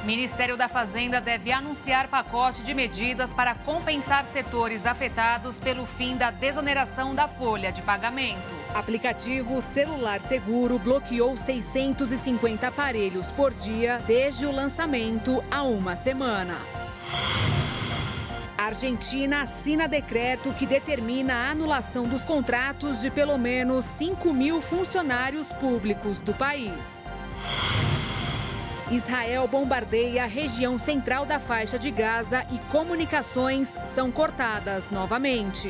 Ministério da Fazenda deve anunciar pacote de medidas para compensar setores afetados pelo fim da desoneração da folha de pagamento. Aplicativo Celular Seguro bloqueou 650 aparelhos por dia desde o lançamento há uma semana. A Argentina assina decreto que determina a anulação dos contratos de pelo menos 5.000 funcionários públicos do país. Israel bombardeia a região central da faixa de Gaza e comunicações são cortadas novamente.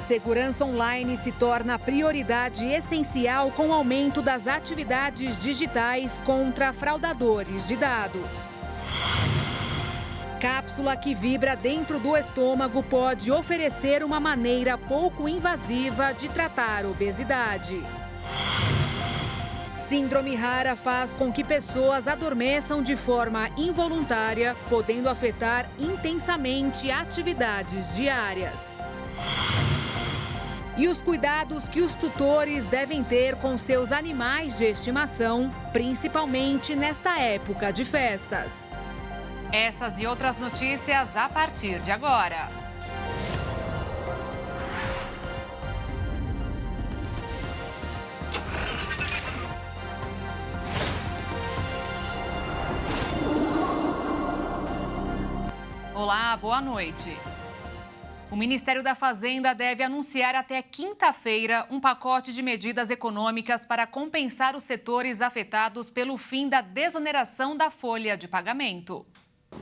Segurança online se torna prioridade essencial com o aumento das atividades digitais contra fraudadores de dados. Cápsula que vibra dentro do estômago pode oferecer uma maneira pouco invasiva de tratar obesidade. Síndrome rara faz com que pessoas adormeçam de forma involuntária, podendo afetar intensamente atividades diárias. E os cuidados que os tutores devem ter com seus animais de estimação, principalmente nesta época de festas. Essas e outras notícias a partir de agora. Olá, boa noite. O Ministério da Fazenda deve anunciar até quinta-feira um pacote de medidas econômicas para compensar os setores afetados pelo fim da desoneração da folha de pagamento.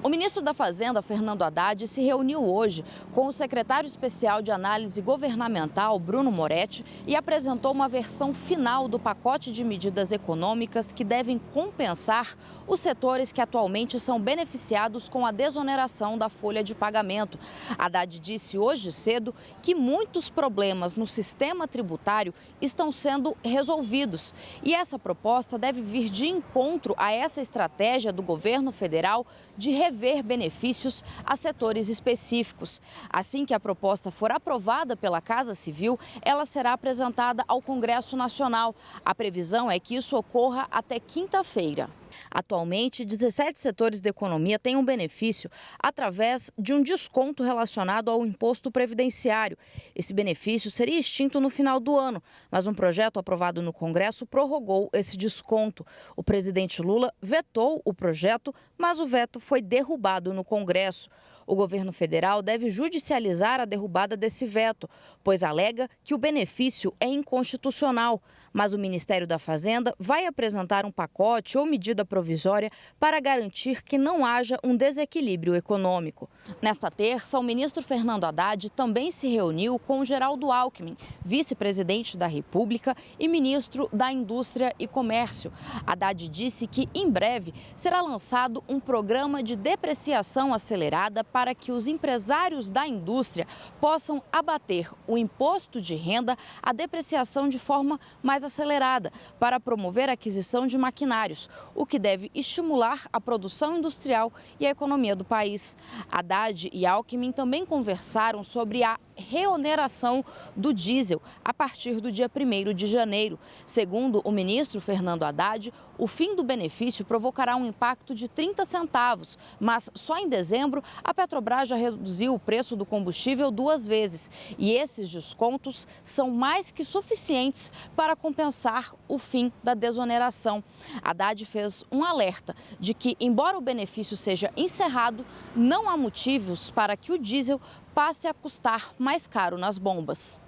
O ministro da Fazenda, Fernando Haddad, se reuniu hoje com o secretário especial de análise governamental, Bruno Moretti, e apresentou uma versão final do pacote de medidas econômicas que devem compensar os setores que atualmente são beneficiados com a desoneração da folha de pagamento. Haddad disse hoje cedo que muitos problemas no sistema tributário estão sendo resolvidos. E essa proposta deve vir de encontro a essa estratégia do governo federal de rever benefícios a setores específicos. Assim que a proposta for aprovada pela Casa Civil, ela será apresentada ao Congresso Nacional. A previsão é que isso ocorra até quinta-feira. Atualmente, 17 setores da economia têm um benefício através de um desconto relacionado ao imposto previdenciário. Esse benefício seria extinto no final do ano, mas um projeto aprovado no Congresso prorrogou esse desconto. O presidente Lula vetou o projeto, mas o veto foi derrubado no Congresso. O governo federal deve judicializar a derrubada desse veto, pois alega que o benefício é inconstitucional. Mas o Ministério da Fazenda vai apresentar um pacote ou medida provisória para garantir que não haja um desequilíbrio econômico. Nesta terça, o ministro Fernando Haddad também se reuniu com Geraldo Alckmin, vice-presidente da República e ministro da Indústria e Comércio. Haddad disse que, em breve, será lançado um programa de depreciação acelerada para que os empresários da indústria possam abater o imposto de renda, a depreciação de forma mais acelerada, para promover a aquisição de maquinários, o que deve estimular a produção industrial e a economia do país. Haddad e Alckmin também conversaram sobre a reoneração do diesel a partir do dia 1º de janeiro. Segundo o ministro Fernando Haddad, o fim do benefício provocará um impacto de 30 centavos, mas só em dezembro a Petrobras já reduziu o preço do combustível 2 vezes. E esses descontos são mais que suficientes para compensar o fim da desoneração. Haddad fez um alerta de que, embora o benefício seja encerrado, não há motivos para que o diesel passe a custar mais caro nas bombas.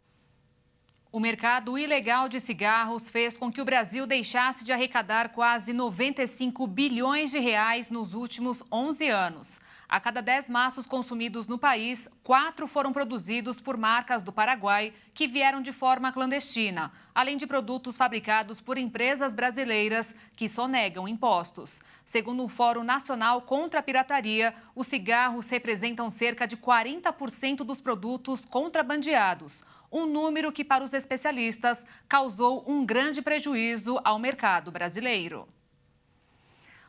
O mercado ilegal de cigarros fez com que o Brasil deixasse de arrecadar quase 95 bilhões de reais nos últimos 11 anos. A cada 10 maços consumidos no país, 4 foram produzidos por marcas do Paraguai que vieram de forma clandestina, além de produtos fabricados por empresas brasileiras que sonegam impostos. Segundo o Fórum Nacional contra a Pirataria, os cigarros representam cerca de 40% dos produtos contrabandeados. Um número que, para os especialistas, causou um grande prejuízo ao mercado brasileiro.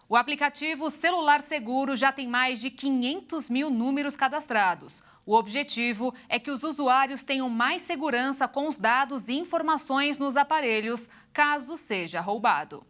O aplicativo Celular Seguro já tem mais de 500 mil números cadastrados. O objetivo é que os usuários tenham mais segurança com os dados e informações nos aparelhos, caso seja roubado.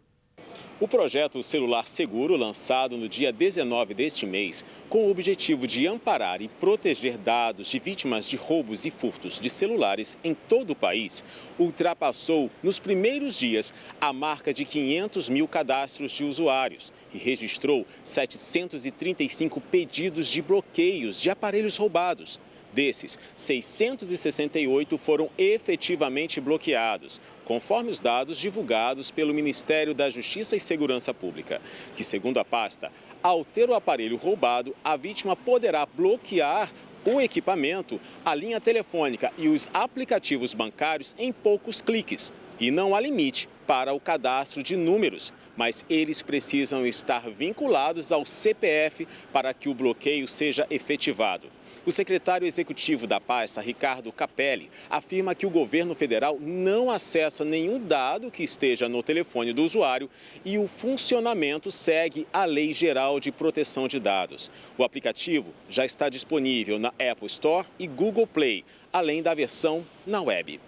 O projeto Celular Seguro, lançado no dia 19 deste mês, com o objetivo de amparar e proteger dados de vítimas de roubos e furtos de celulares em todo o país, ultrapassou nos primeiros dias a marca de 500 mil cadastros de usuários e registrou 735 pedidos de bloqueios de aparelhos roubados. Desses, 668 foram efetivamente bloqueados, conforme os dados divulgados pelo Ministério da Justiça e Segurança Pública, que, segundo a pasta, ao ter o aparelho roubado, a vítima poderá bloquear o equipamento, a linha telefônica e os aplicativos bancários em poucos cliques. E não há limite para o cadastro de números, mas eles precisam estar vinculados ao CPF para que o bloqueio seja efetivado. O secretário executivo da pasta, Ricardo Capelli, afirma que o governo federal não acessa nenhum dado que esteja no telefone do usuário e o funcionamento segue a Lei Geral de Proteção de Dados. O aplicativo já está disponível na Apple Store e Google Play, além da versão na web.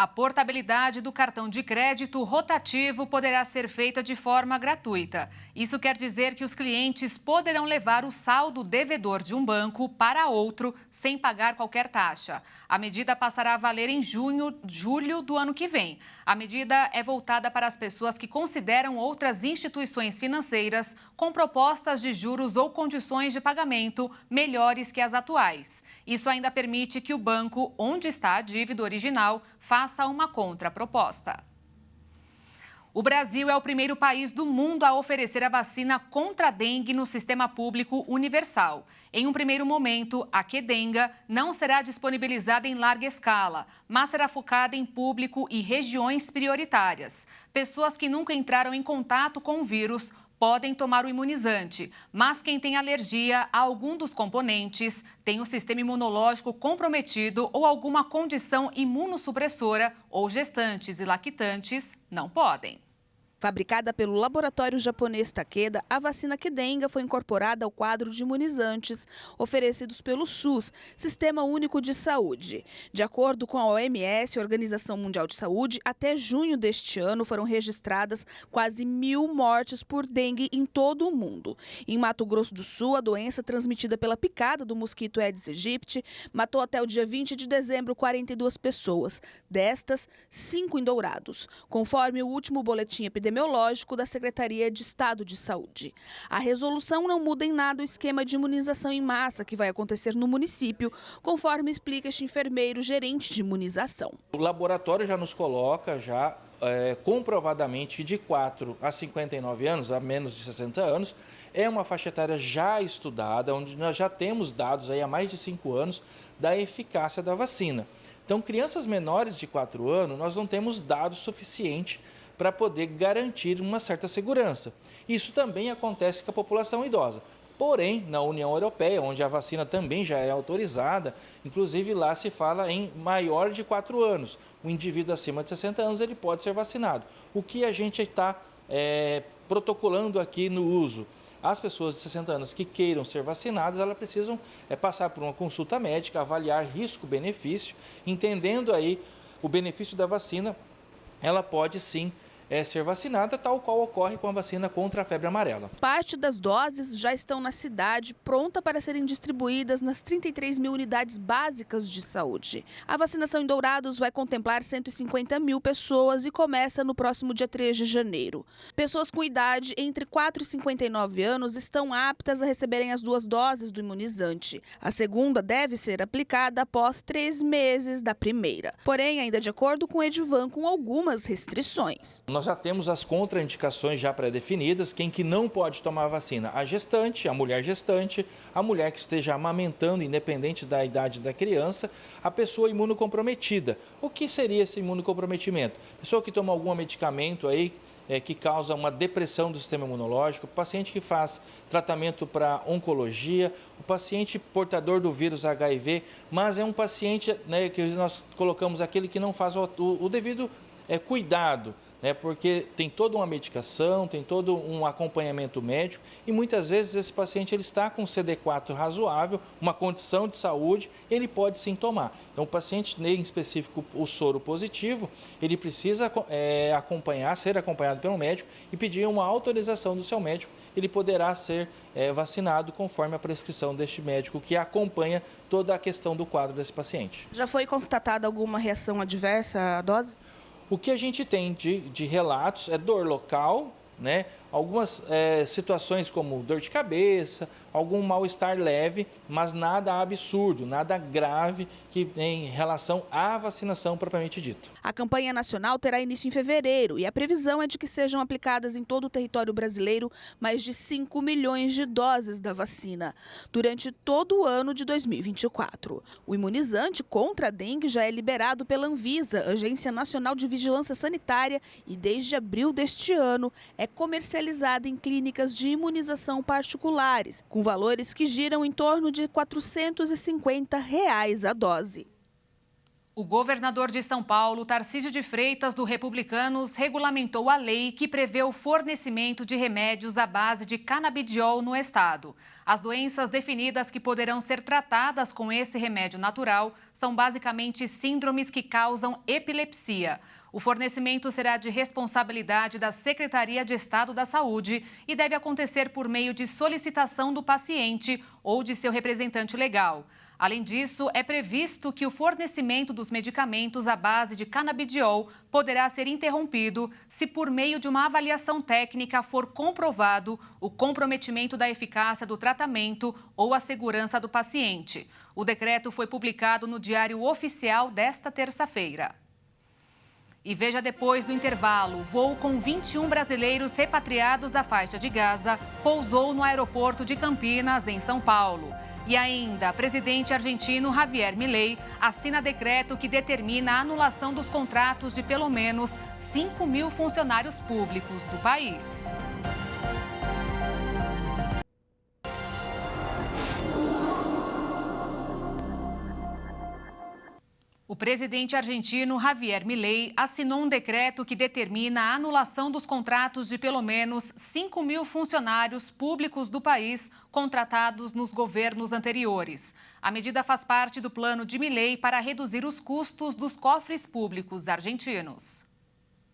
A portabilidade do cartão de crédito rotativo poderá ser feita de forma gratuita. Isso quer dizer que os clientes poderão levar o saldo devedor de um banco para outro sem pagar qualquer taxa. A medida passará a valer em julho do ano que vem. A medida é voltada para as pessoas que consideram outras instituições financeiras com propostas de juros ou condições de pagamento melhores que as atuais. Isso ainda permite que o banco onde está a dívida original faça uma contraproposta. O Brasil é o primeiro país do mundo a oferecer a vacina contra a dengue no sistema público universal. Em um primeiro momento, a Qdenga não será disponibilizada em larga escala, mas será focada em público e regiões prioritárias. Pessoas que nunca entraram em contato com o vírus podem tomar o imunizante, mas quem tem alergia a algum dos componentes, tem o sistema imunológico comprometido ou alguma condição imunossupressora ou gestantes e lactantes não podem. Fabricada pelo laboratório japonês Takeda, a vacina Qdenga foi incorporada ao quadro de imunizantes oferecidos pelo SUS, Sistema Único de Saúde. De acordo com a OMS, Organização Mundial de Saúde, até junho deste ano foram registradas quase 1.000 mortes por dengue em todo o mundo. Em Mato Grosso do Sul, a doença transmitida pela picada do mosquito Aedes aegypti matou até o dia 20 de dezembro 42 pessoas. Destas, 5 em Dourados, conforme o último boletim epidemiológico da Secretaria de Estado de Saúde. A resolução não muda em nada o esquema de imunização em massa que vai acontecer no município, conforme explica este enfermeiro gerente de imunização. O laboratório já nos coloca comprovadamente de 4 a 59 anos, a menos de 60 anos, é uma faixa etária já estudada, onde nós já temos dados aí há mais de 5 anos da eficácia da vacina. Então, crianças menores de 4 anos, nós não temos dados suficientes para poder garantir uma certa segurança. Isso também acontece com a população idosa. Porém, na União Europeia, onde a vacina também já é autorizada, inclusive lá se fala em maior de 4 anos. O indivíduo acima de 60 anos ele pode ser vacinado. O que a gente está protocolando aqui no uso? As pessoas de 60 anos que queiram ser vacinadas, elas precisam passar por uma consulta médica, avaliar risco-benefício, entendendo aí o benefício da vacina, ela pode sim ser vacinada, tal qual ocorre com a vacina contra a febre amarela. Parte das doses já estão na cidade, pronta para serem distribuídas nas 33 mil unidades básicas de saúde. A vacinação em Dourados vai contemplar 150 mil pessoas e começa no próximo dia 3 de janeiro. Pessoas com idade entre 4 e 59 anos estão aptas a receberem as 2 doses do imunizante. A segunda deve ser aplicada após 3 meses da primeira. Porém, ainda de acordo com o Edivan, com algumas restrições. Nós já temos as contraindicações já pré-definidas, quem que não pode tomar a vacina? A gestante, a mulher gestante, a mulher que esteja amamentando, independente da idade da criança, a pessoa imunocomprometida. O que seria esse imunocomprometimento? Pessoa que toma algum medicamento aí, que causa uma depressão do sistema imunológico, o paciente que faz tratamento para oncologia, o paciente portador do vírus HIV, mas é um paciente que nós colocamos aquele que não faz o devido cuidado né, porque tem toda uma medicação, tem todo um acompanhamento médico e muitas vezes esse paciente ele está com CD4 razoável, uma condição de saúde, ele pode sim tomar. Então o paciente, em específico o soro positivo, ele precisa ser acompanhado pelo médico e pedir uma autorização do seu médico, ele poderá ser vacinado conforme a prescrição deste médico que acompanha toda a questão do quadro desse paciente. Já foi constatada alguma reação adversa à dose? O que a gente tem de relatos é dor local, né? Algumas situações como dor de cabeça, algum mal-estar leve, mas nada absurdo, nada grave que em relação à vacinação propriamente dito. A campanha nacional terá início em fevereiro e a previsão é de que sejam aplicadas em todo o território brasileiro mais de 5 milhões de doses da vacina durante todo o ano de 2024. O imunizante contra a dengue já é liberado pela Anvisa, Agência Nacional de Vigilância Sanitária, e desde abril deste ano é comercializada em clínicas de imunização particulares, com valores que giram em torno de R$ 450 a dose. O governador de São Paulo, Tarcísio de Freitas, do Republicanos, regulamentou a lei que prevê o fornecimento de remédios à base de canabidiol no estado. As doenças definidas que poderão ser tratadas com esse remédio natural são basicamente síndromes que causam epilepsia. O fornecimento será de responsabilidade da Secretaria de Estado da Saúde e deve acontecer por meio de solicitação do paciente ou de seu representante legal. Além disso, é previsto que o fornecimento dos medicamentos à base de canabidiol poderá ser interrompido se, por meio de uma avaliação técnica, for comprovado o comprometimento da eficácia do tratamento ou a segurança do paciente. O decreto foi publicado no Diário Oficial desta terça-feira. E veja depois do intervalo, voo com 21 brasileiros repatriados da faixa de Gaza pousou no aeroporto de Campinas, em São Paulo. E ainda, presidente argentino Javier Milei assina decreto que determina a anulação dos contratos de pelo menos 5 mil funcionários públicos do país. O presidente argentino Javier Milei assinou um decreto que determina a anulação dos contratos de pelo menos 5 mil funcionários públicos do país contratados nos governos anteriores. A medida faz parte do plano de Milei para reduzir os custos dos cofres públicos argentinos.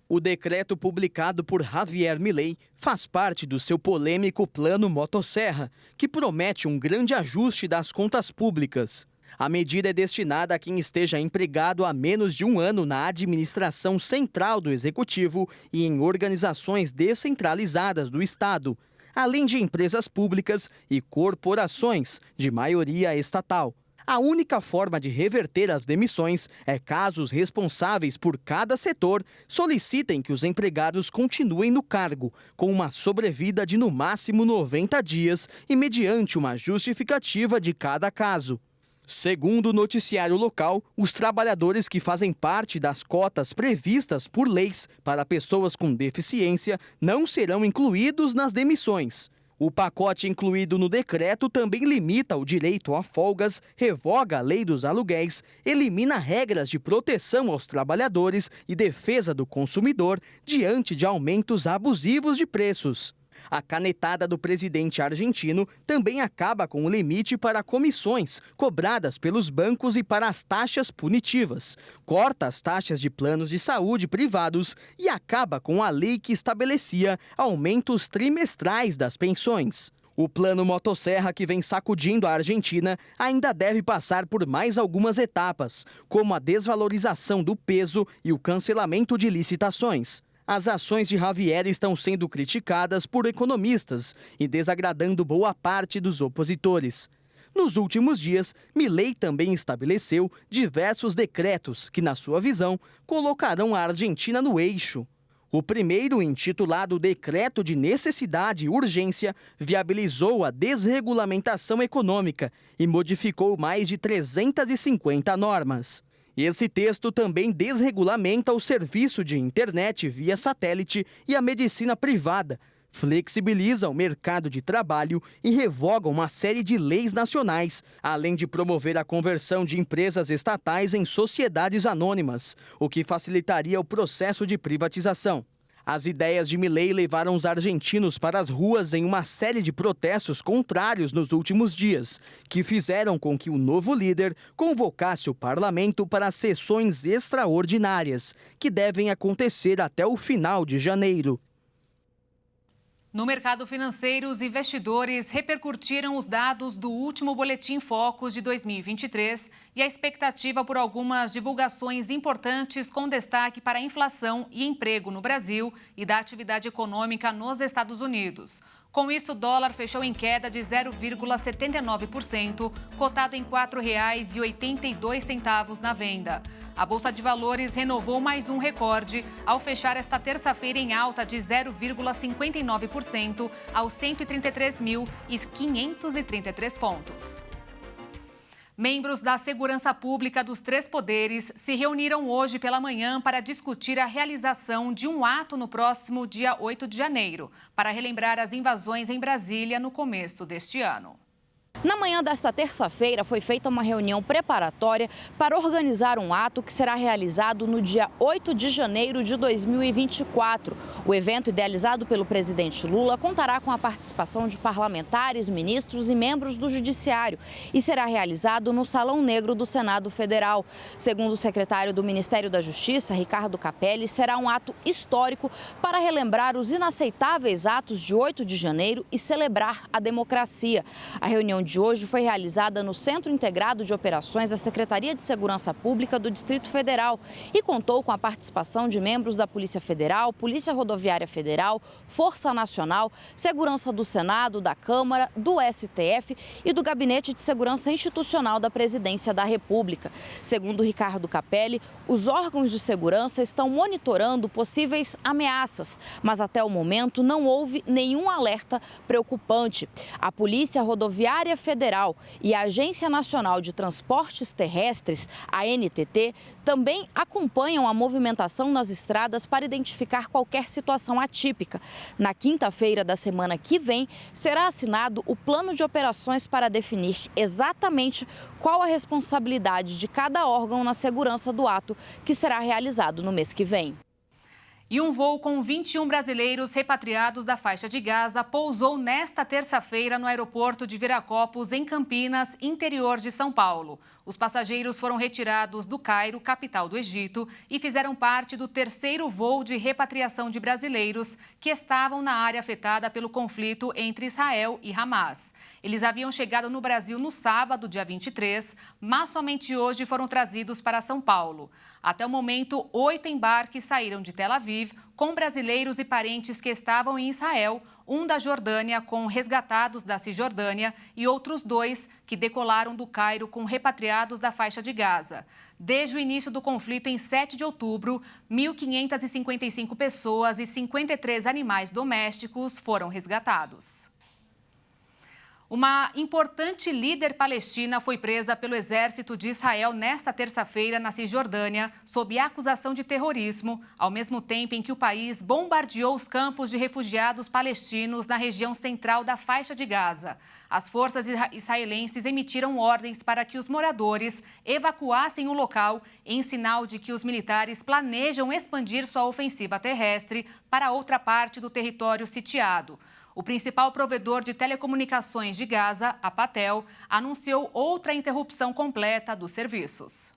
O decreto publicado por Javier Milei faz parte do seu polêmico Plano Motosserra, que promete um grande ajuste das contas públicas. A medida é destinada a quem esteja empregado há menos de um ano na administração central do Executivo e em organizações descentralizadas do Estado, além de empresas públicas e corporações de maioria estatal. A única forma de reverter as demissões é caso os responsáveis por cada setor solicitem que os empregados continuem no cargo, com uma sobrevida de no máximo 90 dias e mediante uma justificativa de cada caso. Segundo o noticiário local, os trabalhadores que fazem parte das cotas previstas por leis para pessoas com deficiência não serão incluídos nas demissões. O pacote incluído no decreto também limita o direito a folgas, revoga a lei dos aluguéis, elimina regras de proteção aos trabalhadores e defesa do consumidor diante de aumentos abusivos de preços. A canetada do presidente argentino também acaba com o limite para comissões cobradas pelos bancos e para as taxas punitivas, corta as taxas de planos de saúde privados e acaba com a lei que estabelecia aumentos trimestrais das pensões. O plano Motosserra, que vem sacudindo a Argentina, ainda deve passar por mais algumas etapas, como a desvalorização do peso e o cancelamento de licitações. As ações de Javier estão sendo criticadas por economistas e desagradando boa parte dos opositores. Nos últimos dias, Milei também estabeleceu diversos decretos que, na sua visão, colocarão a Argentina no eixo. O primeiro, intitulado Decreto de Necessidade e Urgência, viabilizou a desregulamentação econômica e modificou mais de 350 normas. Esse texto também desregulamenta o serviço de internet via satélite e a medicina privada, flexibiliza o mercado de trabalho e revoga uma série de leis nacionais, além de promover a conversão de empresas estatais em sociedades anônimas, o que facilitaria o processo de privatização. As ideias de Milei levaram os argentinos para as ruas em uma série de protestos contrários nos últimos dias, que fizeram com que o novo líder convocasse o parlamento para sessões extraordinárias, que devem acontecer até o final de janeiro. No mercado financeiro, os investidores repercutiram os dados do último Boletim Focus de 2023 e a expectativa por algumas divulgações importantes com destaque para a inflação e emprego no Brasil e da atividade econômica nos Estados Unidos. Com isso, o dólar fechou em queda de 0,79%, cotado em R$ 4,82 na venda. A Bolsa de Valores renovou mais um recorde ao fechar esta terça-feira em alta de 0,59% aos 133.533 pontos. Membros da Segurança Pública dos três poderes se reuniram hoje pela manhã para discutir a realização de um ato no próximo dia 8 de janeiro, para relembrar as invasões em Brasília no começo deste ano. Na manhã desta terça-feira foi feita uma reunião preparatória para organizar um ato que será realizado no dia 8 de janeiro de 2024. O evento, idealizado pelo presidente Lula, contará com a participação de parlamentares, ministros e membros do Judiciário e será realizado no Salão Negro do Senado Federal. Segundo o secretário do Ministério da Justiça, Ricardo Capelli, será um ato histórico para relembrar os inaceitáveis atos de 8 de janeiro e celebrar a democracia. A reunião de hoje foi realizada no Centro Integrado de Operações da Secretaria de Segurança Pública do Distrito Federal e contou com a participação de membros da Polícia Federal, Polícia Rodoviária Federal, Força Nacional, Segurança do Senado, da Câmara, do STF e do Gabinete de Segurança Institucional da Presidência da República. Segundo Ricardo Capelli, os órgãos de segurança estão monitorando possíveis ameaças, mas até o momento não houve nenhum alerta preocupante. A Polícia Rodoviária Federal e a Agência Nacional de Transportes Terrestres, a ANTT, também acompanham a movimentação nas estradas para identificar qualquer situação atípica. Na quinta-feira da semana que vem, será assinado o plano de operações para definir exatamente qual a responsabilidade de cada órgão na segurança do ato que será realizado no mês que vem. E um voo com 21 brasileiros repatriados da faixa de Gaza pousou nesta terça-feira no aeroporto de Viracopos, em Campinas, interior de São Paulo. Os passageiros foram retirados do Cairo, capital do Egito, e fizeram parte do terceiro voo de repatriação de brasileiros que estavam na área afetada pelo conflito entre Israel e Hamas. Eles haviam chegado no Brasil no sábado, dia 23, mas somente hoje foram trazidos para São Paulo. Até o momento, 8 embarques saíram de Tel Aviv com brasileiros e parentes que estavam em Israel, um da Jordânia com resgatados da Cisjordânia e outros 2 que decolaram do Cairo com repatriados da faixa de Gaza. Desde o início do conflito, em 7 de outubro, 1.555 pessoas e 53 animais domésticos foram resgatados. Uma importante líder palestina foi presa pelo exército de Israel nesta terça-feira na Cisjordânia, sob acusação de terrorismo, ao mesmo tempo em que o país bombardeou os campos de refugiados palestinos na região central da faixa de Gaza. As forças israelenses emitiram ordens para que os moradores evacuassem o local, em sinal de que os militares planejam expandir sua ofensiva terrestre para outra parte do território sitiado. O principal provedor de telecomunicações de Gaza, a Patel, anunciou outra interrupção completa dos serviços.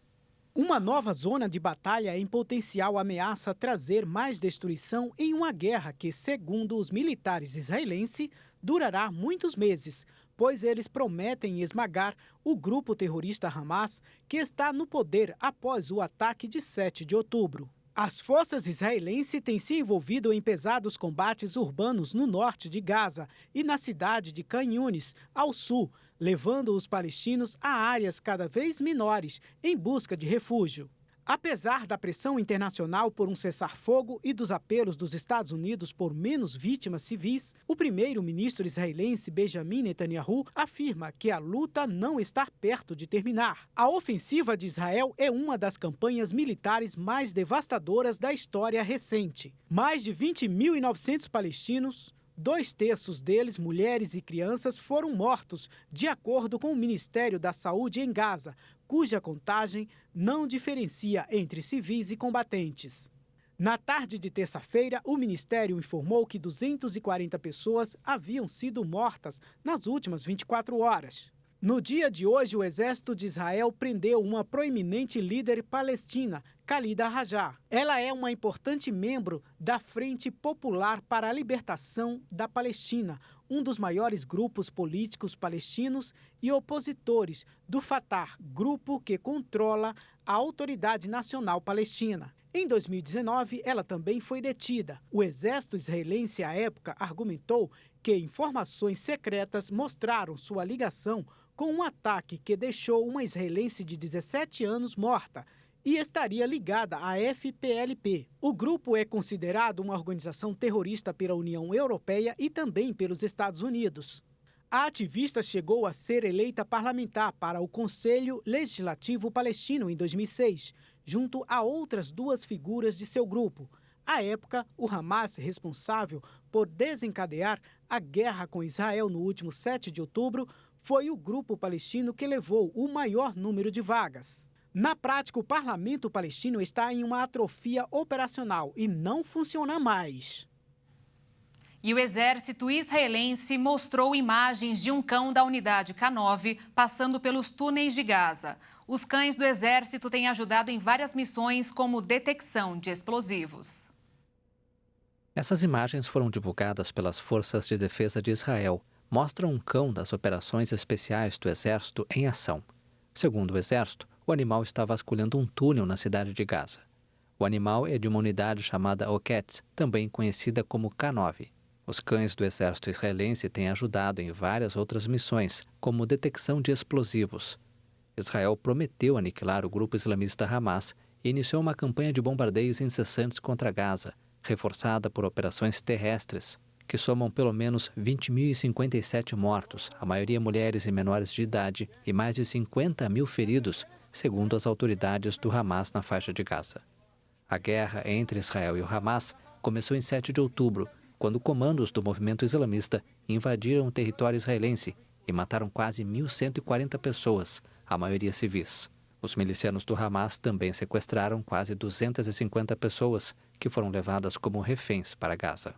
Uma nova zona de batalha em potencial ameaça trazer mais destruição em uma guerra que, segundo os militares israelenses, durará muitos meses, pois eles prometem esmagar o grupo terrorista Hamas, que está no poder após o ataque de 7 de outubro. As forças israelenses têm se envolvido em pesados combates urbanos no norte de Gaza e na cidade de Khan Yunis, ao sul, levando os palestinos a áreas cada vez menores em busca de refúgio. Apesar da pressão internacional por um cessar-fogo e dos apelos dos Estados Unidos por menos vítimas civis, o primeiro-ministro israelense Benjamin Netanyahu afirma que a luta não está perto de terminar. A ofensiva de Israel é uma das campanhas militares mais devastadoras da história recente. Mais de 20.900 palestinos, 2/3 deles, mulheres e crianças, foram mortos, de acordo com o Ministério da Saúde em Gaza, cuja contagem não diferencia entre civis e combatentes. Na tarde de terça-feira, o Ministério informou que 240 pessoas haviam sido mortas nas últimas 24 horas. No dia de hoje, o Exército de Israel prendeu uma proeminente líder palestina, Khalida Rajah. Ela é uma importante membro da Frente Popular para a Libertação da Palestina, um dos maiores grupos políticos palestinos e opositores do Fatah, grupo que controla a Autoridade Nacional Palestina. Em 2019, ela também foi detida. O exército israelense, à época, argumentou que informações secretas mostraram sua ligação com um ataque que deixou uma israelense de 17 anos morta e estaria ligada à FPLP. O grupo é considerado uma organização terrorista pela União Europeia e também pelos Estados Unidos. A ativista chegou a ser eleita parlamentar para o Conselho Legislativo Palestino em 2006, junto a outras duas figuras de seu grupo. À época, o Hamas, responsável por desencadear a guerra com Israel no último 7 de outubro, foi o grupo palestino que levou o maior número de vagas. Na prática, o parlamento palestino está em uma atrofia operacional e não funciona mais. E o exército israelense mostrou imagens de um cão da unidade K9 passando pelos túneis de Gaza. Os cães do exército têm ajudado em várias missões, como detecção de explosivos. Essas imagens foram divulgadas pelas Forças de Defesa de Israel. Mostram um cão das operações especiais do Exército em ação. Segundo o Exército, o animal está vasculhando um túnel na cidade de Gaza. O animal é de uma unidade chamada Oketz, também conhecida como K9. Os cães do Exército israelense têm ajudado em várias outras missões, como detecção de explosivos. Israel prometeu aniquilar o grupo islamista Hamas e iniciou uma campanha de bombardeios incessantes contra Gaza, reforçada por operações terrestres, que somam pelo menos 20.057 mortos, a maioria mulheres e menores de idade, e mais de 50 mil feridos, segundo as autoridades do Hamas na faixa de Gaza. A guerra entre Israel e o Hamas começou em 7 de outubro, quando comandos do movimento islamista invadiram o território israelense e mataram quase 1.140 pessoas, a maioria civis. Os milicianos do Hamas também sequestraram quase 250 pessoas, que foram levadas como reféns para Gaza.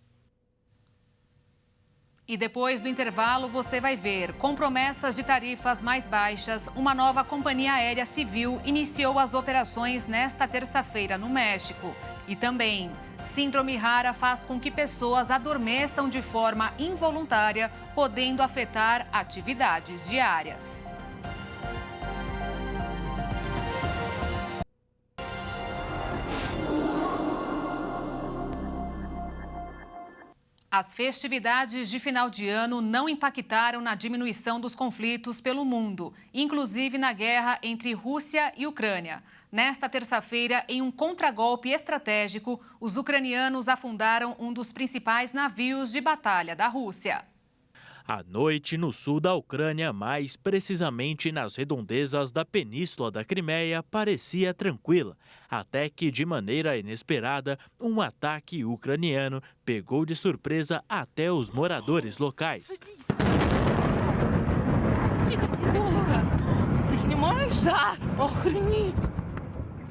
E depois do intervalo você vai ver, com promessas de tarifas mais baixas, uma nova companhia aérea civil iniciou as operações nesta terça-feira no México. E também, síndrome rara faz com que pessoas adormeçam de forma involuntária, podendo afetar atividades diárias. As festividades de final de ano não impactaram na diminuição dos conflitos pelo mundo, inclusive na guerra entre Rússia e Ucrânia. Nesta terça-feira, em um contragolpe estratégico, os ucranianos afundaram um dos principais navios de batalha da Rússia. À noite, no sul da Ucrânia, mais precisamente nas redondezas da Península da Crimeia, parecia tranquila, até que, de maneira inesperada, um ataque ucraniano pegou de surpresa até os moradores locais.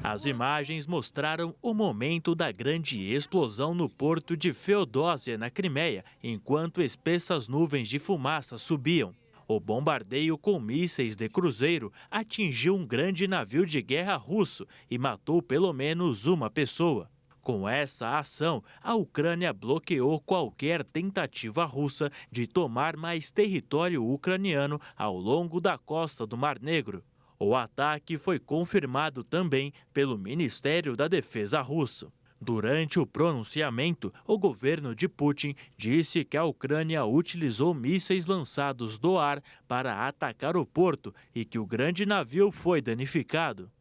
As imagens mostraram o momento da grande explosão no porto de Feodósia, na Crimeia, enquanto espessas nuvens de fumaça subiam. O bombardeio com mísseis de cruzeiro atingiu um grande navio de guerra russo e matou pelo menos uma pessoa. Com essa ação, a Ucrânia bloqueou qualquer tentativa russa de tomar mais território ucraniano ao longo da costa do Mar Negro. O ataque foi confirmado também pelo Ministério da Defesa russo. Durante o pronunciamento, o governo de Putin disse que a Ucrânia utilizou mísseis lançados do ar para atacar o porto e que o grande navio foi danificado.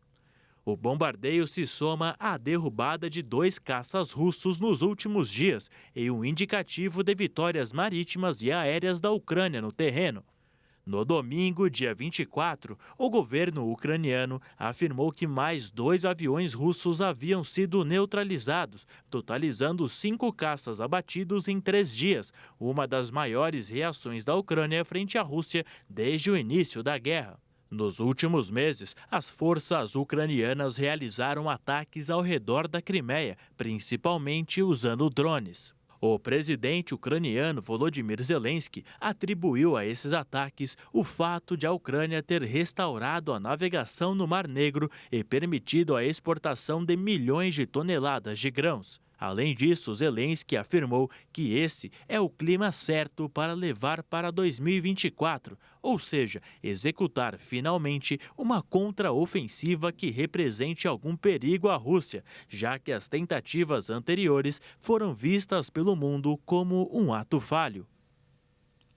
O bombardeio se soma à derrubada de 2 caças russos nos últimos dias e um indicativo de vitórias marítimas e aéreas da Ucrânia no terreno. No domingo, dia 24, o governo ucraniano afirmou que mais 2 aviões russos haviam sido neutralizados, totalizando 5 caças abatidos em 3 dias, uma das maiores reações da Ucrânia frente à Rússia desde o início da guerra. Nos últimos meses, as forças ucranianas realizaram ataques ao redor da Crimeia, principalmente usando drones. O presidente ucraniano Volodymyr Zelensky atribuiu a esses ataques o fato de a Ucrânia ter restaurado a navegação no Mar Negro e permitido a exportação de milhões de toneladas de grãos. Além disso, Zelensky afirmou que esse é o clima certo para levar para 2024, ou seja, executar finalmente uma contraofensiva que represente algum perigo à Rússia, já que as tentativas anteriores foram vistas pelo mundo como um ato falho.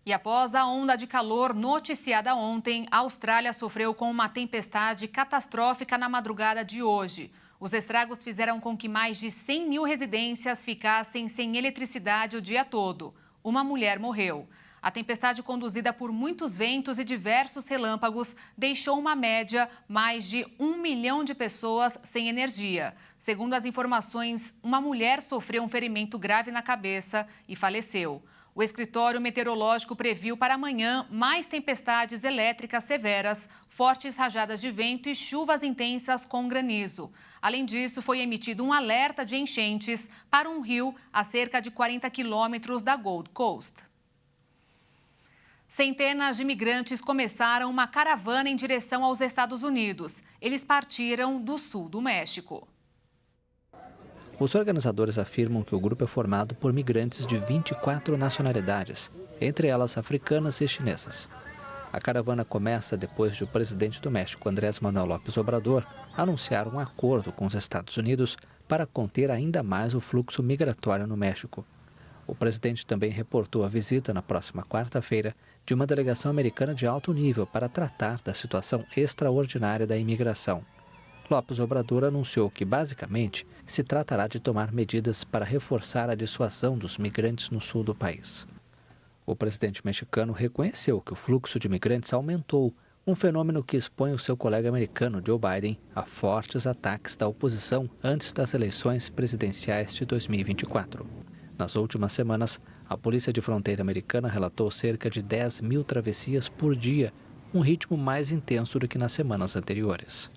E após a onda de calor noticiada ontem, a Austrália sofreu com uma tempestade catastrófica na madrugada de hoje. Os estragos fizeram com que mais de 100 mil residências ficassem sem eletricidade o dia todo. Uma mulher morreu. A tempestade, conduzida por muitos ventos e diversos relâmpagos, deixou uma média mais de 1 milhão de pessoas sem energia. Segundo as informações, uma mulher sofreu um ferimento grave na cabeça e faleceu. O escritório meteorológico previu para amanhã mais tempestades elétricas severas, fortes rajadas de vento e chuvas intensas com granizo. Além disso, foi emitido um alerta de enchentes para um rio a cerca de 40 quilômetros da Gold Coast. Centenas de imigrantes começaram uma caravana em direção aos Estados Unidos. Eles partiram do sul do México. Os organizadores afirmam que o grupo é formado por migrantes de 24 nacionalidades, entre elas africanas e chinesas. A caravana começa depois de o presidente do México, Andrés Manuel López Obrador, anunciar um acordo com os Estados Unidos para conter ainda mais o fluxo migratório no México. O presidente também reportou a visita na próxima quarta-feira de uma delegação americana de alto nível para tratar da situação extraordinária da imigração. López Obrador anunciou que, basicamente, se tratará de tomar medidas para reforçar a dissuasão dos migrantes no sul do país. O presidente mexicano reconheceu que o fluxo de migrantes aumentou, um fenômeno que expõe o seu colega americano Joe Biden a fortes ataques da oposição antes das eleições presidenciais de 2024. Nas últimas semanas, a Polícia de Fronteira americana relatou cerca de 10 mil travessias por dia, um ritmo mais intenso do que nas semanas anteriores.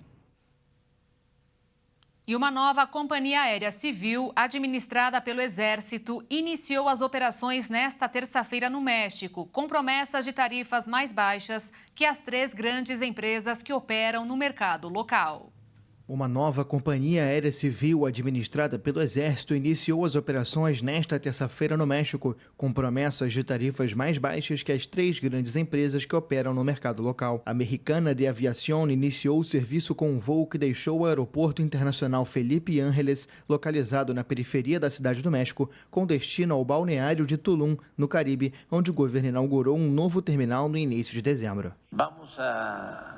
E uma nova companhia aérea civil, administrada pelo Exército, iniciou as operações nesta terça-feira no México, com promessas de tarifas mais baixas que as 3 grandes empresas que operam no mercado local. Uma nova companhia aérea civil administrada pelo Exército iniciou as operações nesta terça-feira no México, com promessas de tarifas mais baixas que as 3 grandes empresas que operam no mercado local. A Mexicana de Aviación iniciou o serviço com um voo que deixou o Aeroporto Internacional Felipe Ángeles, localizado na periferia da cidade do México, com destino ao balneário de Tulum, no Caribe, onde o governo inaugurou um novo terminal no início de dezembro. Vamos a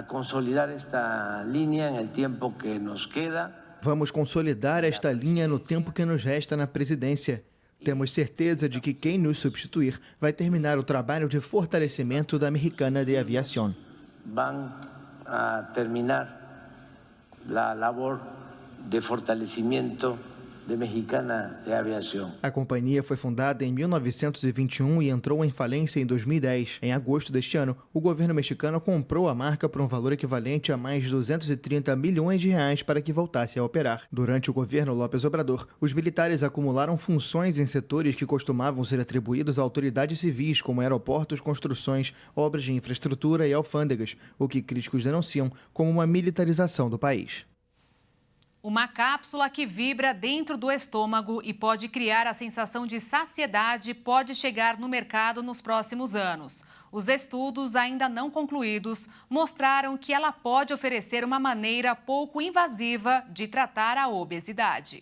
consolidar esta linha no tempo que nos queda. Vamos consolidar esta linha no tempo que nos resta na presidência. Temos certeza de que quem nos substituir vai terminar o trabalho de fortalecimento da Mexicana de Aviación. Vão terminar a labor de fortalecimento de Mexicana de Aviación. A companhia foi fundada em 1921 e entrou em falência em 2010. Em agosto deste ano, o governo mexicano comprou a marca por um valor equivalente a mais de 230 milhões de reais para que voltasse a operar. Durante o governo López Obrador, os militares acumularam funções em setores que costumavam ser atribuídos a autoridades civis, como aeroportos, construções, obras de infraestrutura e alfândegas, o que críticos denunciam como uma militarização do país. Uma cápsula que vibra dentro do estômago e pode criar a sensação de saciedade pode chegar no mercado nos próximos anos. Os estudos, ainda não concluídos, mostraram que ela pode oferecer uma maneira pouco invasiva de tratar a obesidade.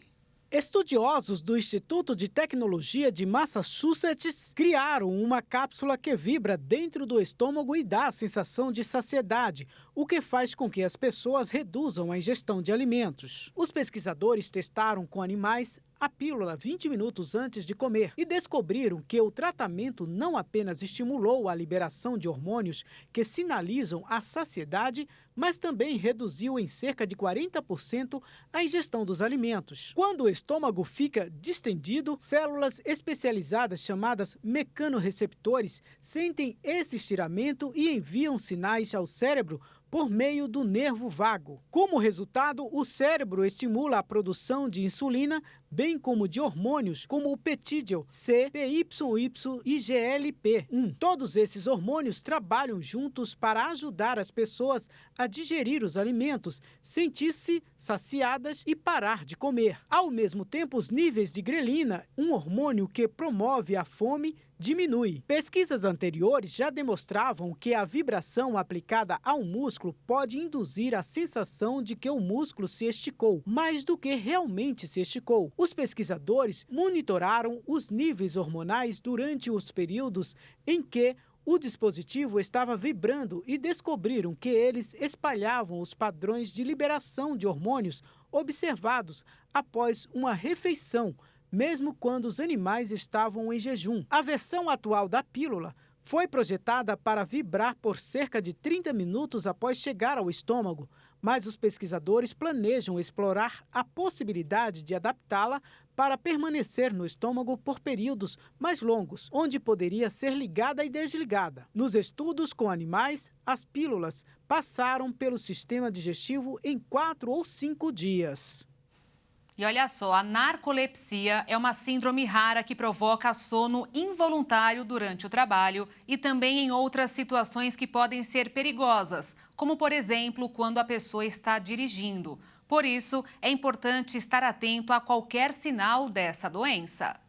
Estudiosos do Instituto de Tecnologia de Massachusetts criaram uma cápsula que vibra dentro do estômago e dá a sensação de saciedade, o que faz com que as pessoas reduzam a ingestão de alimentos. Os pesquisadores testaram com animais a pílula 20 minutos antes de comer e descobriram que o tratamento não apenas estimulou a liberação de hormônios que sinalizam a saciedade, mas também reduziu em cerca de 40% a ingestão dos alimentos. Quando o estômago fica distendido, células especializadas chamadas mecanorreceptores sentem esse estiramento e enviam sinais ao cérebro por meio do nervo vago. Como resultado, o cérebro estimula a produção de insulina, bem como de hormônios como o peptídeo C, PYY e GLP-1. Todos esses hormônios trabalham juntos para ajudar as pessoas a digerir os alimentos, sentir-se saciadas e parar de comer. Ao mesmo tempo, os níveis de grelina, um hormônio que promove a fome, diminui. Pesquisas anteriores já demonstravam que a vibração aplicada ao músculo pode induzir a sensação de que o músculo se esticou, mais do que realmente se esticou. Os pesquisadores monitoraram os níveis hormonais durante os períodos em que o dispositivo estava vibrando e descobriram que eles espalhavam os padrões de liberação de hormônios observados após uma refeição, mesmo quando os animais estavam em jejum. A versão atual da pílula foi projetada para vibrar por cerca de 30 minutos após chegar ao estômago, mas os pesquisadores planejam explorar a possibilidade de adaptá-la para permanecer no estômago por períodos mais longos, onde poderia ser ligada e desligada. Nos estudos com animais, as pílulas passaram pelo sistema digestivo em 4 ou 5 dias. E olha só, a narcolepsia é uma síndrome rara que provoca sono involuntário durante o trabalho e também em outras situações que podem ser perigosas, como, por exemplo, quando a pessoa está dirigindo. Por isso, é importante estar atento a qualquer sinal dessa doença.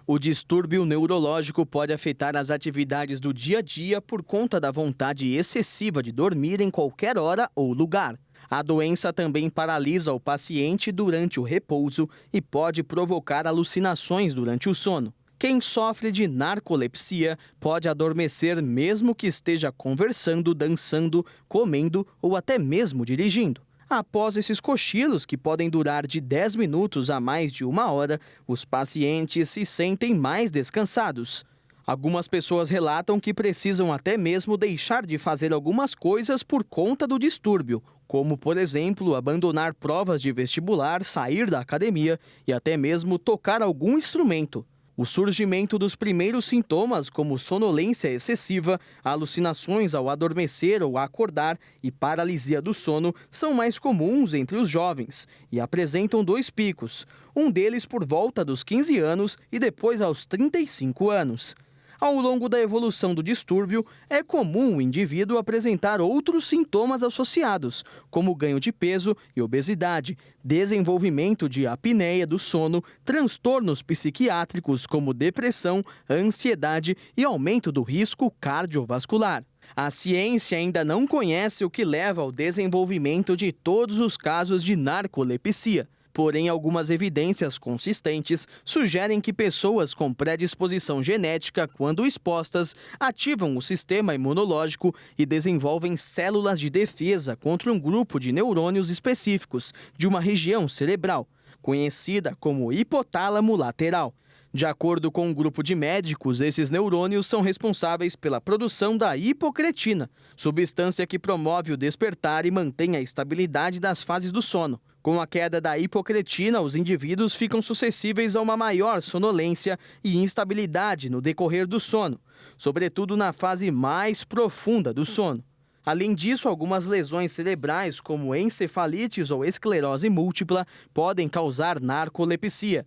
O distúrbio neurológico pode afetar as atividades do dia a dia por conta da vontade excessiva de dormir em qualquer hora ou lugar. A doença também paralisa o paciente durante o repouso e pode provocar alucinações durante o sono. Quem sofre de narcolepsia pode adormecer mesmo que esteja conversando, dançando, comendo ou até mesmo dirigindo. Após esses cochilos, que podem durar de 10 minutos a mais de 1 hora, os pacientes se sentem mais descansados. Algumas pessoas relatam que precisam até mesmo deixar de fazer algumas coisas por conta do distúrbio, como, por exemplo, abandonar provas de vestibular, sair da academia e até mesmo tocar algum instrumento. O surgimento dos primeiros sintomas, como sonolência excessiva, alucinações ao adormecer ou acordar e paralisia do sono, são mais comuns entre os jovens e apresentam 2 picos, um deles por volta dos 15 anos e depois aos 35 anos. Ao longo da evolução do distúrbio, é comum o indivíduo apresentar outros sintomas associados, como ganho de peso e obesidade, desenvolvimento de apneia do sono, transtornos psiquiátricos como depressão, ansiedade e aumento do risco cardiovascular. A ciência ainda não conhece o que leva ao desenvolvimento de todos os casos de narcolepsia. Porém, algumas evidências consistentes sugerem que pessoas com predisposição genética, quando expostas, ativam o sistema imunológico e desenvolvem células de defesa contra um grupo de neurônios específicos de uma região cerebral, conhecida como hipotálamo lateral. De acordo com um grupo de médicos, esses neurônios são responsáveis pela produção da hipocretina, substância que promove o despertar e mantém a estabilidade das fases do sono. Com a queda da hipocretina, os indivíduos ficam suscetíveis a uma maior sonolência e instabilidade no decorrer do sono, sobretudo na fase mais profunda do sono. Além disso, algumas lesões cerebrais, como encefalites ou esclerose múltipla, podem causar narcolepsia.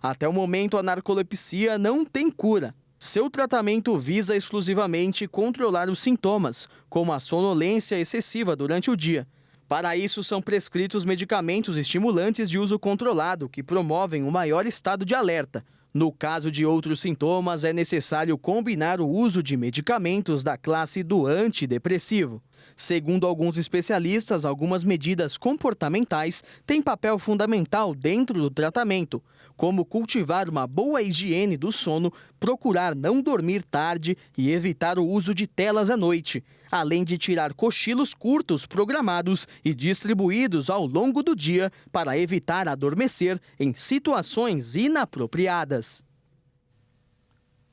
Até o momento, a narcolepsia não tem cura. Seu tratamento visa exclusivamente controlar os sintomas, como a sonolência excessiva durante o dia. Para isso, são prescritos medicamentos estimulantes de uso controlado, que promovem um maior estado de alerta. No caso de outros sintomas, é necessário combinar o uso de medicamentos da classe do antidepressivo. Segundo alguns especialistas, algumas medidas comportamentais têm papel fundamental dentro do tratamento, como cultivar uma boa higiene do sono, procurar não dormir tarde e evitar o uso de telas à noite, além de tirar cochilos curtos programados e distribuídos ao longo do dia para evitar adormecer em situações inapropriadas.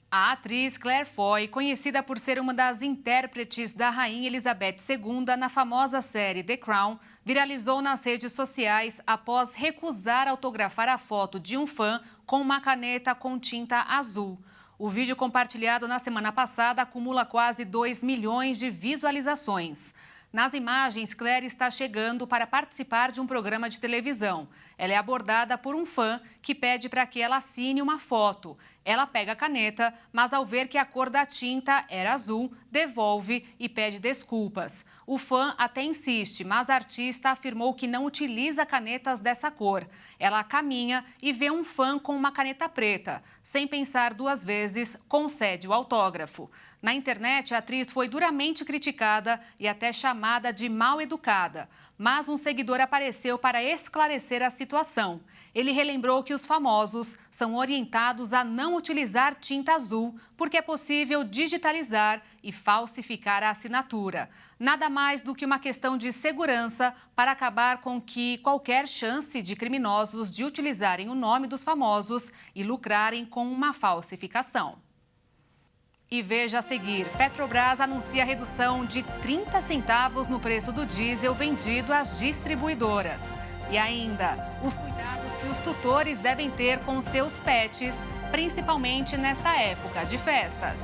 A atriz Claire Foy, conhecida por ser uma das intérpretes da Rainha Elizabeth II na famosa série The Crown, viralizou nas redes sociais após recusar autografar a foto de um fã com uma caneta com tinta azul. O vídeo compartilhado na semana passada acumula quase 2 milhões de visualizações. Nas imagens, Claire está chegando para participar de um programa de televisão. Ela é abordada por um fã que pede para que ela assine uma foto. Ela pega a caneta, mas ao ver que a cor da tinta era azul, devolve e pede desculpas. O fã até insiste, mas a artista afirmou que não utiliza canetas dessa cor. Ela caminha e vê um fã com uma caneta preta. Sem pensar duas vezes, concede o autógrafo. Na internet, a atriz foi duramente criticada e até chamada de mal educada. Mas um seguidor apareceu para esclarecer a situação. Ele relembrou que os famosos são orientados a não utilizar tinta azul, porque é possível digitalizar e falsificar a assinatura. Nada mais do que uma questão de segurança para acabar com qualquer chance de criminosos de utilizarem o nome dos famosos e lucrarem com uma falsificação. E veja a seguir, Petrobras anuncia redução de 30 centavos no preço do diesel vendido às distribuidoras. E ainda, os cuidados que os tutores devem ter com seus pets, principalmente nesta época de festas.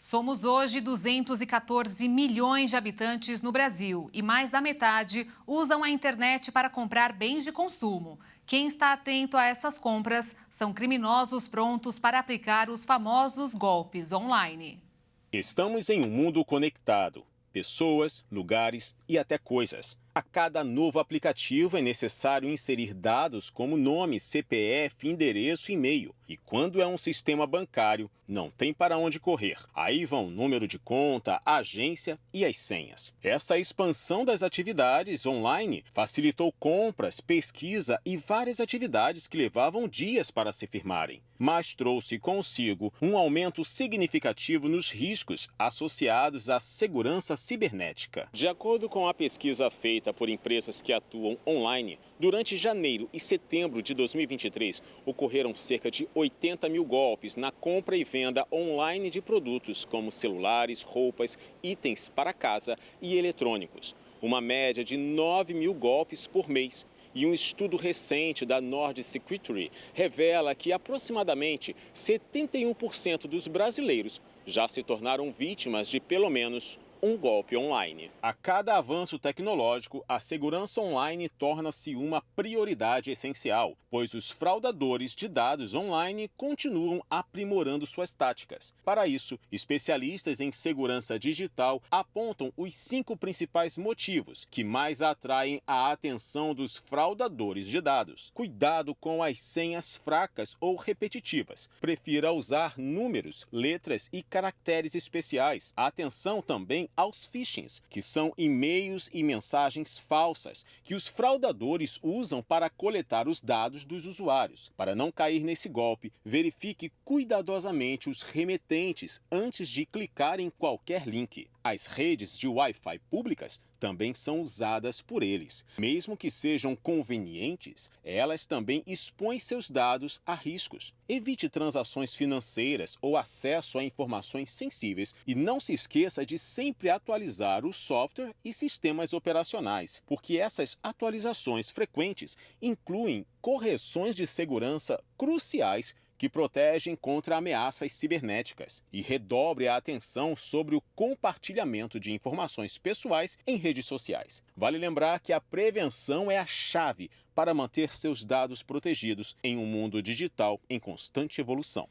Somos hoje 214 milhões de habitantes no Brasil e mais da metade usam a internet para comprar bens de consumo. Quem está atento a essas compras são criminosos prontos para aplicar os famosos golpes online. Estamos em um mundo conectado. Pessoas, lugares e até coisas. A cada novo aplicativo é necessário inserir dados como nome, CPF, endereço e e-mail. E quando é um sistema bancário, não tem para onde correr. Aí vão o número de conta, a agência e as senhas. Essa expansão das atividades online facilitou compras, pesquisa e várias atividades que levavam dias para se firmarem. Mas trouxe consigo um aumento significativo nos riscos associados à segurança cibernética. De acordo com a pesquisa feita por empresas que atuam online, durante janeiro e setembro de 2023, ocorreram cerca de 80 mil golpes na compra e venda online de produtos como celulares, roupas, itens para casa e eletrônicos. Uma média de 9 mil golpes por mês. E um estudo recente da Nord Security revela que aproximadamente 71% dos brasileiros já se tornaram vítimas de pelo menos um golpe online. A cada avanço tecnológico, a segurança online torna-se uma prioridade essencial, pois os fraudadores de dados online continuam aprimorando suas táticas. Para isso, especialistas em segurança digital apontam os 5 principais motivos que mais atraem a atenção dos fraudadores de dados. Cuidado com as senhas fracas ou repetitivas. Prefira usar números, letras e caracteres especiais. Atenção também aos phishings, que são e-mails e mensagens falsas que os fraudadores usam para coletar os dados dos usuários. Para não cair nesse golpe, verifique cuidadosamente os remetentes antes de clicar em qualquer link. As redes de Wi-Fi públicas também são usadas por eles. Mesmo que sejam convenientes, elas também expõem seus dados a riscos. Evite transações financeiras ou acesso a informações sensíveis e não se esqueça de sempre atualizar o software e sistemas operacionais, porque essas atualizações frequentes incluem correções de segurança cruciais que protegem contra ameaças cibernéticas, e redobre a atenção sobre o compartilhamento de informações pessoais em redes sociais. Vale lembrar que a prevenção é a chave para manter seus dados protegidos em um mundo digital em constante evolução.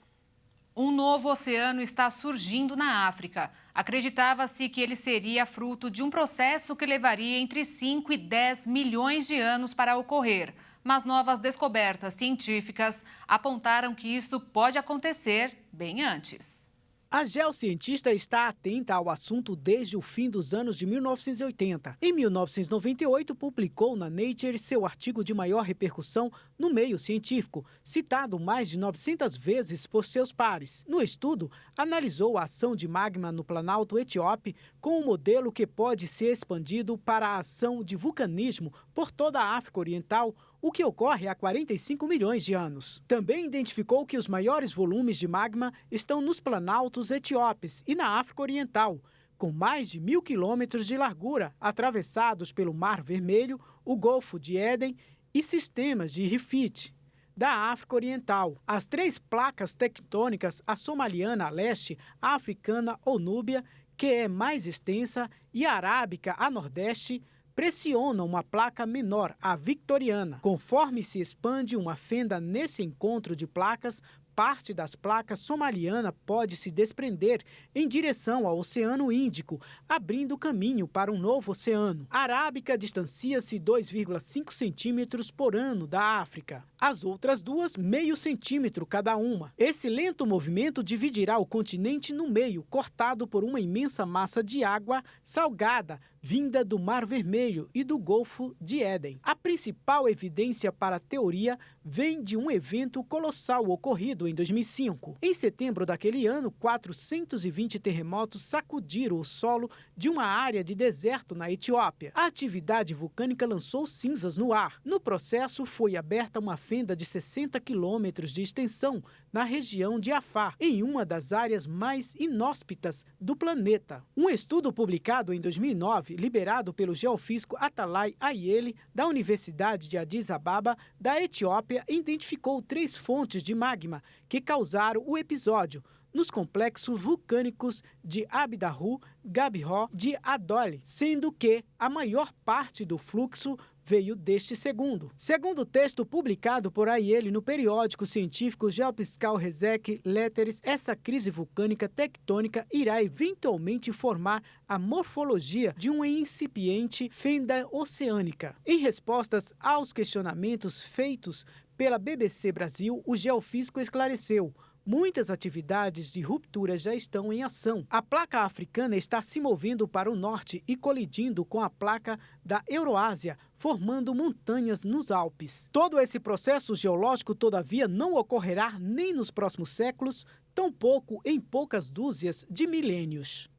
Um novo oceano está surgindo na África. Acreditava-se que ele seria fruto de um processo que levaria entre 5 e 10 milhões de anos para ocorrer. Mas novas descobertas científicas apontaram que isso pode acontecer bem antes. A geocientista está atenta ao assunto desde o fim dos anos de 1980. Em 1998, publicou na Nature seu artigo de maior repercussão no meio científico, citado mais de 900 vezes por seus pares. No estudo, analisou a ação de magma no Planalto Etíope com um modelo que pode ser expandido para a ação de vulcanismo por toda a África Oriental, o que ocorre há 45 milhões de anos. Também identificou que os maiores volumes de magma estão nos planaltos etíopes e na África Oriental, com mais de 1.000 quilômetros de largura, atravessados pelo Mar Vermelho, o Golfo de Éden e sistemas de Rifite da África Oriental. As 3 placas tectônicas, a somaliana a leste, a africana ou núbia, que é mais extensa, e a arábica a nordeste, pressionam uma placa menor, a victoriana. Conforme se expande uma fenda nesse encontro de placas, parte das placas somaliana pode se desprender em direção ao Oceano Índico, abrindo caminho para um novo oceano. A arábica distancia-se 2,5 centímetros por ano da África. As outras duas, meio centímetro cada uma. Esse lento movimento dividirá o continente no meio, cortado por uma imensa massa de água salgada, vinda do Mar Vermelho e do Golfo de Éden. A principal evidência para a teoria vem de um evento colossal ocorrido em 2005. Em setembro daquele ano, 420 terremotos sacudiram o solo de uma área de deserto na Etiópia. A atividade vulcânica lançou cinzas no ar. No processo, foi aberta uma fenda de 60 quilômetros de extensão na região de Afar, em uma das áreas mais inóspitas do planeta. Um estudo publicado em 2009, liberado pelo geofísico Atalay Ayele, da Universidade de Addis Ababa, da Etiópia, identificou 3 fontes de magma que causaram o episódio nos complexos vulcânicos de Abdahu, Gabiró, de Adole, sendo que a maior parte do fluxo veio deste segundo. Segundo o texto publicado por Ayele no periódico científico Geophysical Research Letters, essa crise vulcânica tectônica irá eventualmente formar a morfologia de uma incipiente fenda oceânica. Em respostas aos questionamentos feitos pela BBC Brasil, o geofísico esclareceu: muitas atividades de ruptura já estão em ação. A placa africana está se movendo para o norte e colidindo com a placa da Euroásia, formando montanhas nos Alpes. Todo esse processo geológico, todavia, não ocorrerá nem nos próximos séculos, tampouco em poucas dúzias de milênios.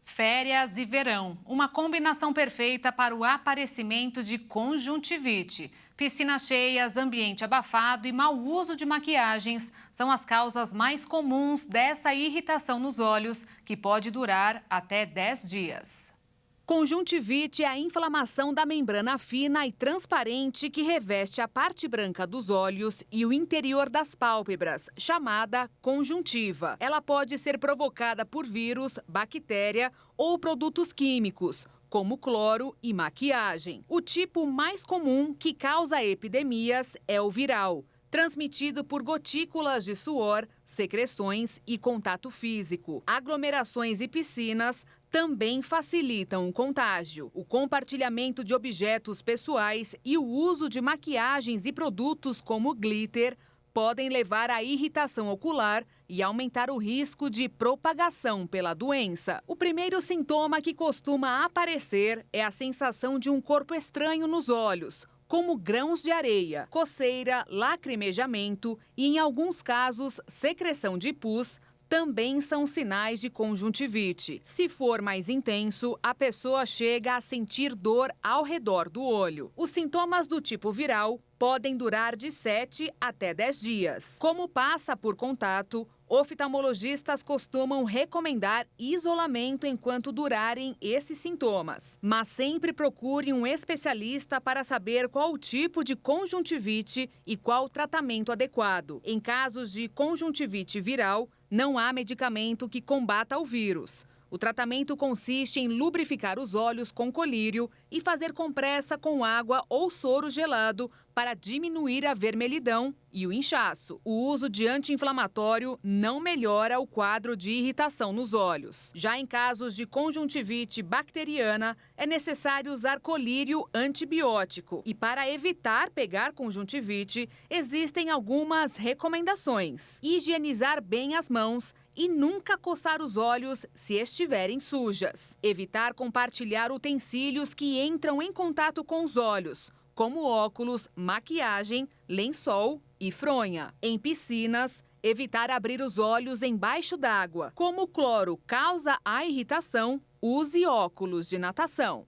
Férias e verão, uma combinação perfeita para o aparecimento de conjuntivite. Piscinas cheias, ambiente abafado e mau uso de maquiagens são as causas mais comuns dessa irritação nos olhos, que pode durar até 10 dias. Conjuntivite é a inflamação da membrana fina e transparente que reveste a parte branca dos olhos e o interior das pálpebras, chamada conjuntiva. Ela pode ser provocada por vírus, bactéria ou produtos químicos, como cloro e maquiagem. O tipo mais comum que causa epidemias é o viral, transmitido por gotículas de suor, secreções e contato físico. Aglomerações e piscinas também facilitam o contágio. O compartilhamento de objetos pessoais e o uso de maquiagens e produtos como glitter podem levar à irritação ocular e aumentar o risco de propagação pela doença. O primeiro sintoma que costuma aparecer é a sensação de um corpo estranho nos olhos, como grãos de areia, coceira, lacrimejamento e, em alguns casos, secreção de pus, também são sinais de conjuntivite. Se for mais intenso, a pessoa chega a sentir dor ao redor do olho. Os sintomas do tipo viral podem durar de 7 até 10 dias. Como passa por contato, oftalmologistas costumam recomendar isolamento enquanto durarem esses sintomas. Mas sempre procure um especialista para saber qual o tipo de conjuntivite e qual o tratamento adequado. Em casos de conjuntivite viral, não há medicamento que combata o vírus. O tratamento consiste em lubrificar os olhos com colírio e fazer compressa com água ou soro gelado para diminuir a vermelhidão e o inchaço. O uso de anti-inflamatório não melhora o quadro de irritação nos olhos. Já em casos de conjuntivite bacteriana, é necessário usar colírio antibiótico. E para evitar pegar conjuntivite, existem algumas recomendações. Higienizar bem as mãos e nunca coçar os olhos se estiverem sujas. Evitar compartilhar utensílios que entram em contato com os olhos, como óculos, maquiagem, lençol e fronha. Em piscinas, evitar abrir os olhos embaixo d'água. Como o cloro causa a irritação, use óculos de natação.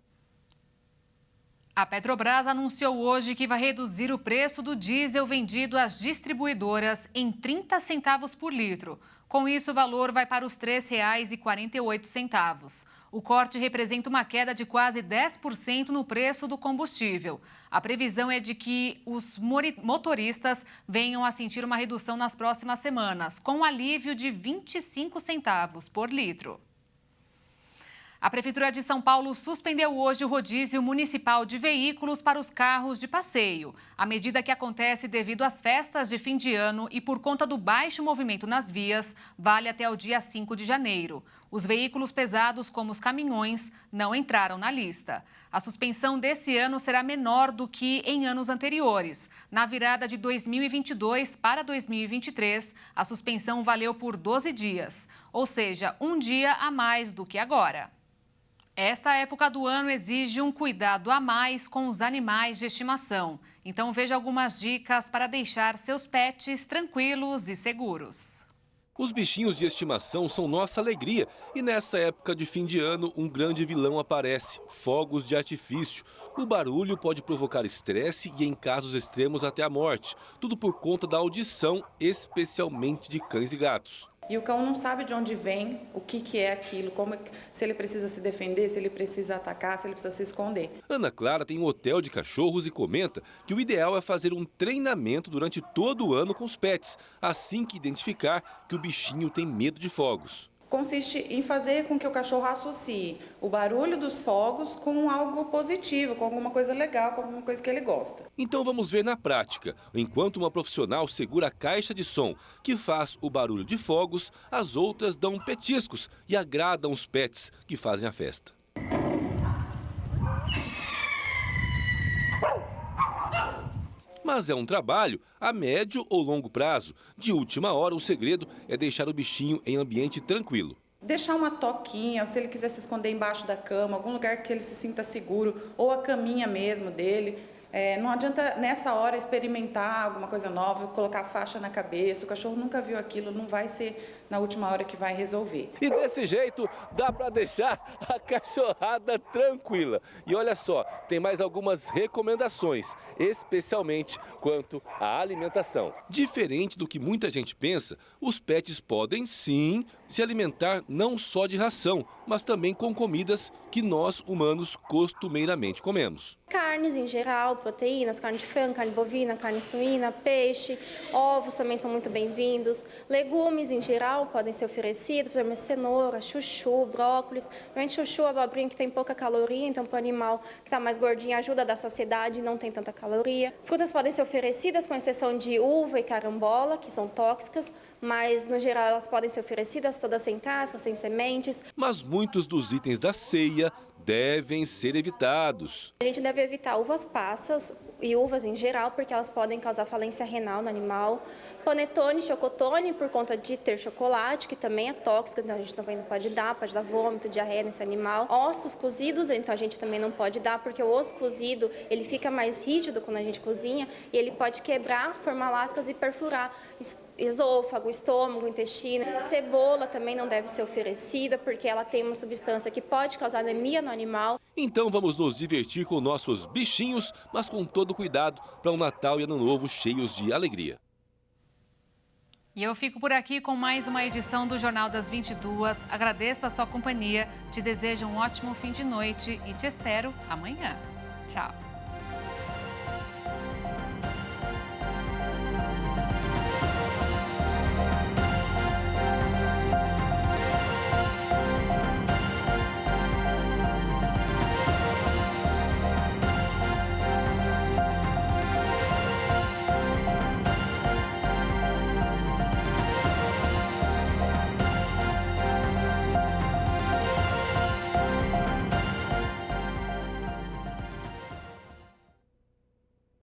A Petrobras anunciou hoje que vai reduzir o preço do diesel vendido às distribuidoras em 30 centavos por litro. Com isso, o valor vai para os R$ 3,48. O corte representa uma queda de quase 10% no preço do combustível. A previsão é de que os motoristas venham a sentir uma redução nas próximas semanas, com um alívio de 25 centavos por litro. A Prefeitura de São Paulo suspendeu hoje o rodízio municipal de veículos para os carros de passeio. A medida, que acontece devido às festas de fim de ano e por conta do baixo movimento nas vias, vale até o dia 5 de janeiro. Os veículos pesados, como os caminhões, não entraram na lista. A suspensão desse ano será menor do que em anos anteriores. Na virada de 2022 para 2023, a suspensão valeu por 12 dias, ou seja, um dia a mais do que agora. Esta época do ano exige um cuidado a mais com os animais de estimação. Então veja algumas dicas para deixar seus pets tranquilos e seguros. Os bichinhos de estimação são nossa alegria e nessa época de fim de ano um grande vilão aparece: fogos de artifício. O barulho pode provocar estresse e, em casos extremos, até a morte. Tudo por conta da audição, especialmente de cães e gatos. E o cão não sabe de onde vem, o que é aquilo, se ele precisa se defender, se ele precisa atacar, se ele precisa se esconder. Ana Clara tem um hotel de cachorros e comenta que o ideal é fazer um treinamento durante todo o ano com os pets, assim que identificar que o bichinho tem medo de fogos. Consiste em fazer com que o cachorro associe o barulho dos fogos com algo positivo, com alguma coisa legal, com alguma coisa que ele gosta. Então vamos ver na prática. Enquanto uma profissional segura a caixa de som que faz o barulho de fogos, as outras dão petiscos e agradam os pets que fazem a festa. Mas é um trabalho a médio ou longo prazo. De última hora, o segredo é deixar o bichinho em ambiente tranquilo. Deixar uma toquinha, se ele quiser se esconder embaixo da cama, algum lugar que ele se sinta seguro, ou a caminha mesmo dele. Não adianta nessa hora experimentar alguma coisa nova, colocar faixa na cabeça. O cachorro nunca viu aquilo, não vai ser na última hora que vai resolver. E desse jeito dá para deixar a cachorrada tranquila. E olha só, tem mais algumas recomendações, especialmente quanto à alimentação. Diferente do que muita gente pensa, os pets podem sim se alimentar não só de ração, mas também com comidas que nós humanos costumeiramente comemos. Carnes em geral, proteínas, carne de frango, carne bovina, carne suína, peixe, ovos também são muito bem-vindos. Legumes em geral podem ser oferecidos, por exemplo, cenoura, chuchu, brócolis. Normalmente chuchu, abobrinha que tem pouca caloria, então para o animal que está mais gordinho ajuda a dar saciedade e não tem tanta caloria. Frutas podem ser oferecidas com exceção de uva e carambola, que são tóxicas, mas no geral elas podem ser oferecidas todas sem casca, sem sementes. Mas muitos dos itens da ceia devem ser evitados. A gente deve evitar uvas passas e uvas em geral, porque elas podem causar falência renal no animal. Panetone e chocotone, por conta de ter chocolate, que também é tóxico, então a gente também não pode dar vômito, diarreia nesse animal. Ossos cozidos, então a gente também não pode dar, porque o osso cozido, ele fica mais rígido quando a gente cozinha, e ele pode quebrar, formar lascas e perfurar esôfago, estômago, intestino. Cebola também não deve ser oferecida, porque ela tem uma substância que pode causar anemia no animal. Então vamos nos divertir com nossos bichinhos, mas com todo cuidado para um Natal e Ano Novo cheios de alegria. E eu fico por aqui com mais uma edição do Jornal das 22. Agradeço a sua companhia, te desejo um ótimo fim de noite e te espero amanhã. Tchau.